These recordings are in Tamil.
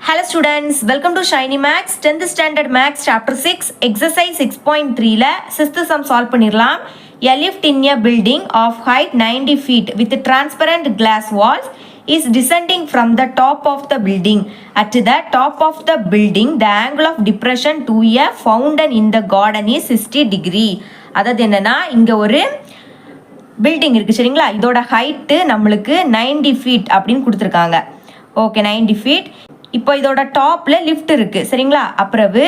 Hello students, welcome to Shiny Max 10th Standard Max Chapter 6 Exercise 6.3 ல 6th sum solve பண்ணிரலாம். A lift in a building of height 90 feet with transparent glass walls is descending from the top of the building. At the top of the building, the angle of depression to a fountain in the garden is 60 degree. அதாவது என்னன்னா இங்க ஒரு பில்டிங் இருக்கு சரிங்களா, இதோட ஹைட்டு நம்மளுக்கு 90 feet அப்படின்னு கொடுத்துருக்காங்க. Okay 90 feet. இப்போ இதோட டாப்பில் லிஃப்ட் இருக்குது சரிங்களா. அப்புறவு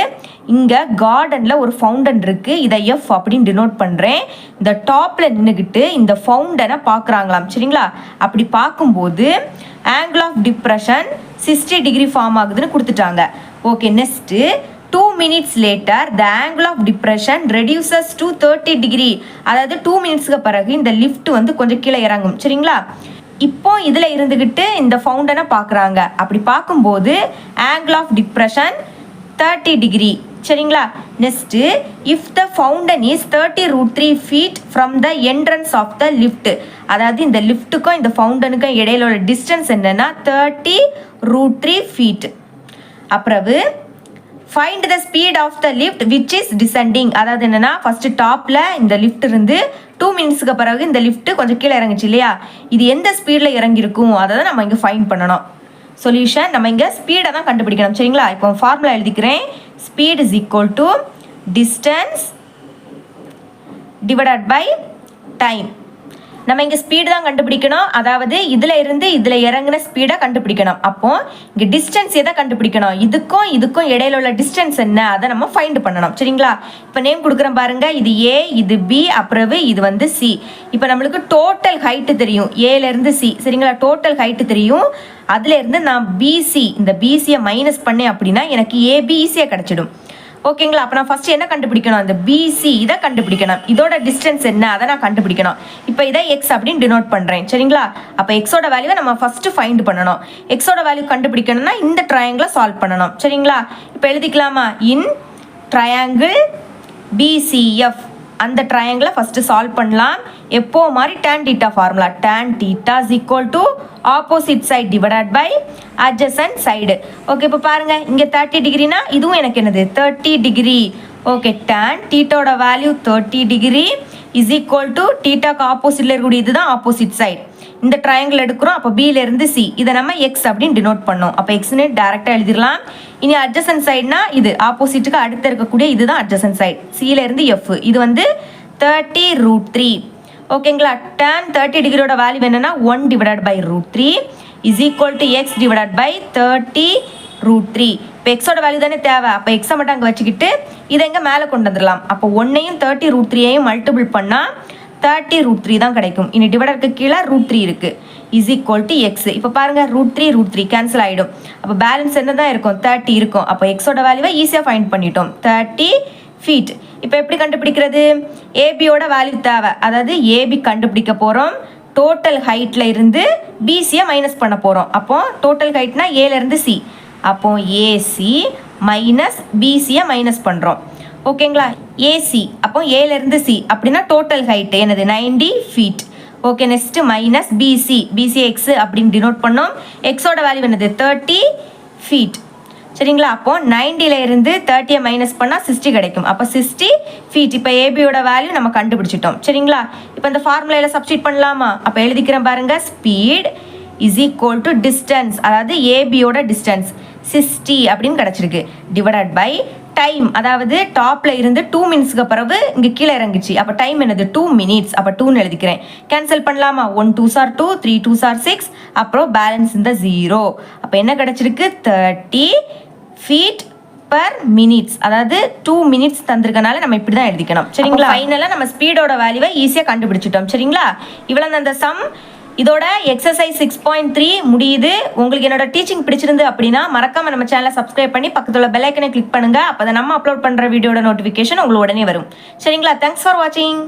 இங்கே கார்டனில் ஒரு ஃபவுண்டன் இருக்குது, இதை எஃப் அப்படின்னு டினோட் பண்ணுறேன். இந்த டாப்பில் நின்றுக்கிட்டு இந்த ஃபவுண்டனை பார்க்குறாங்களாம் சரிங்களா. அப்படி பார்க்கும்போது angle of depression 60 degree form ஆகுதுன்னு கொடுத்துட்டாங்க. Okay next 2 minutes later the angle of depression reduces to 30 degree. அதாவது 2 minutesக்கு பிறகு இந்த லிஃப்ட் வந்து கொஞ்சம் கீழே இறங்கும் சரிங்களா. இப்போ இதில் இருந்துக்கிட்டு இந்த ஃபவுண்டனை பார்க்குறாங்க. அப்படி பார்க்கும்போது ஆங்கிள் ஆஃப் டிப்ரெஷன் 30 டிகிரி சரிங்களா. Next if the fountain is 30√3 feet from the entrance of the lift. அதாவது இந்த லிஃப்ட்டுக்கும் இந்த ஃபவுண்டனுக்கும் இடையில உள்ள டிஸ்டன்ஸ் என்னென்னா 30√3 feet. அப்புறவு find the speed of the lift which is descending. அதாவது என்னென்னா ஃபஸ்ட்டு டாப்பில் இந்த லிஃப்ட் இருந்து 2 minutesக்கு பிறகு இந்த லிஃப்ட்டு கொஞ்சம் கீழே இறங்குச்சு இல்லையா, இது எந்த ஸ்பீடில் இறங்கியிருக்கும் அதை தான் நம்ம இங்கே ஃபைண்ட் பண்ணணும். சொல்யூஷன் நம்ம இங்கே ஸ்பீடை தான் கண்டுபிடிக்கணும் சரிங்களா. இப்போ ஃபார்முலா எழுதிக்கிறேன். Speed is equal to distance divided by time. நம்ம இங்கே ஸ்பீடு தான் கண்டுபிடிக்கணும், அதாவது இதில் இருந்து இதில் இறங்குன ஸ்பீடை கண்டுபிடிக்கணும். அப்போ இங்கே டிஸ்டன்ஸ் எதை கண்டுபிடிக்கணும், இதுக்கும் இடையில உள்ள டிஸ்டன்ஸ் என்ன அதை நம்ம ஃபைண்ட் பண்ணணும் சரிங்களா. இப்போ நேம் கொடுக்குறேன் பாருங்கள், இது ஏ, இது பி, அப்புறம் இது வந்து சி. இப்போ நம்மளுக்கு டோட்டல் ஹைட்டு தெரியும் ஏலேருந்து சி சரிங்களா. டோட்டல் ஹைட்டு தெரியும், அதுலேருந்து நான் பிசி இந்த பிசியை மைனஸ் பண்ணேன் அப்படின்னா எனக்கு ஏபி ஈஸியாக கிடச்சிடும் ஓகேங்களா. அப்போ நான் ஃபஸ்ட்டு என்ன கண்டுபிடிக்கணும், அந்த பிசி இதை கண்டுபிடிக்கணும், இதோட டிஸ்டன்ஸ் என்ன அதை நான் கண்டுபிடிக்கணும். இப்போ இதை எக்ஸ் அப்படின்னு டினோட் பண்ணுறேன் சரிங்களா. அப்போ எக்ஸோட வேல்யூவை நம்ம ஃபஸ்ட்டு ஃபைண்ட் பண்ணணும். எக்ஸோட வேல்யூ கண்டுபிடிக்கணும்னா இந்த ட்ரையாங்கிளை சால்வ் பண்ணணும் சரிங்களா. இப்போ எழுதிக்கலாமா, இன் ட்ரையாங்கிள் பிசிஎஃப் அந்த ட்ரையாங்கிளை ஃபஸ்ட்டு சால்வ் பண்ணலாம். எப்போ மாதிரி tan theta formula, tan theta is equal to opposite side divided by adjacent side. Okay இப்போ பாருங்கள் இங்கே 30 டிகிரினா இதுவும் எனக்கு என்னது 30 டிகிரி. ஓகே tan thetaோட value 30 degree is equal to தீட்டாக்கு ஆப்போசிட்டில் இருக்கக்கூடிய இதுதான் ஆப்போசிட் சைடு. இந்த ட்ரையாங்கிள் எடுக்கிறோம், அப்போ பியிலேருந்து சி இதை நம்ம எக்ஸ் அப்படின்னு டினோட் பண்ணோம். அப்போ எக்ஸ்னு டேரெக்டாக எழுதிடலாம். இனி அட்ஜசன்ட் சைடுனா இது ஆப்போசிட்டுக்கு அடுத்து இருக்கக்கூடிய இதுதான் அட்ஜசன்ட் சைடு, சியிலேருந்து எஃப். இது வந்து 30√3 ஓகேங்களா. tan 30 டிகிரியோட வேல்யூ என்னன்னா 1 divided by √3 is equal to X divided by 30√3. இப்போ எக்ஸோட வேல்யூ தானே தேவை, அப்போ எக்ஸை மட்டும் அங்கே வச்சுக்கிட்டு இதை எங்கே மேலே கொண்டு வந்துடலாம். அப்போ 1ஐயும் 30√3ஐயும் மல்டிபிள் பண்ணால் 30√3 தான் கிடைக்கும். இனி டிவைடருக்கு கீழே √3 இருக்குது இஸ் ஈக்குவல் டு எக்ஸ். இப்போ பாருங்கள் √3 கேன்சல் ஆகிடும். அப்போ பேலன்ஸ் என்ன தான் இருக்கும், 30 இருக்கும். அப்போ எக்ஸோட வேல்யூவை ஈஸியாக ஃபைண்ட் பண்ணிட்டோம், 30 feet. இப்போ எப்படி கண்டுபிடிக்கிறது, ஏபியோட வேல்யூ தேவை, அதாவது ஏபி கண்டுபிடிக்க போகிறோம். டோட்டல் ஹைட்டில் இருந்து பிசியை மைனஸ் பண்ண போகிறோம். அப்போ டோட்டல் ஹைட்னா ஏலேருந்து சி, அப்போ ஏசி மைனஸ் பிசியை மைனஸ் பண்ணுறோம் ஓகேங்களா. ஏசி அப்போ ஏலேருந்து சி அப்படின்னா டோட்டல் ஹைட்டு என்னது 90 feet. Okay next minus BC X அப்படின்னு டினோட் பண்ணோம். எக்ஸோட வேல்யூ என்னது 30 feet சரிங்களா. அப்போ 90ல இருந்து 30 மைனஸ் பண்ணால் 60 கிடைக்கும். அப்போ 60 feet. இப்போ ஏபியோட வேல்யூ நம்ம கண்டுபிடிச்சிட்டோம் சரிங்களா. இப்போ இந்த ஃபார்முலையில் சப்ஸ்டிட் பண்ணலாமா. அப்போ எழுதிக்கிறேன் பாருங்க, speed is equal to distance, அதாவது ஏபியோட டிஸ்டன்ஸ் 60 அப்படின்னு கிடச்சிருக்கு, டிவைடட் பை டைம், அதாவது டாப்பில் இருந்து 2 minutesக்கு பிறகு இங்கே கீழே இறங்குச்சு. அப்போ டைம் என்னது 2 minutes. அப்போ 2ன்னு எழுதிக்கிறேன். கேன்சல் பண்ணலாமா, 1 2s are 2, 3 2s are 6, அப்புறம் பேலன்ஸ் இந்த 0. அப்போ என்ன கிடச்சிருக்கு 30 feet per minutes, அதாவது 2 minutes தந்திருக்கனால நம்ம இப்படி தான் எழுதிக்கணும் சரிங்களா. ஃபைனலாக நம்ம ஸ்பீடோட வேல்யூவை ஈஸியாக கண்டுபிடிச்சிட்டோம் சரிங்களா. இவ்வளோ அந்த சம். இதோட எக்ஸசைஸ் 6.3 முடியுது. உங்களுக்கு என்னோட டீச்சிங் பிடிச்சிருந்து அப்படின்னா மறக்காம நம்ம சேனலை சப்ஸ்கிரைப் பண்ணி பக்கத்தில் உள்ள பெல் ஐக்கனை கிளிக் பண்ணுங்க. அப்போ நம்ம அப்லோட் பண்ணுற வீடியோட நோட்டிஃபிகேஷன் உங்களுக்கு உடனே வரும் சரிங்களா. தேங்க்ஸ் ஃபார் வாட்சிங்.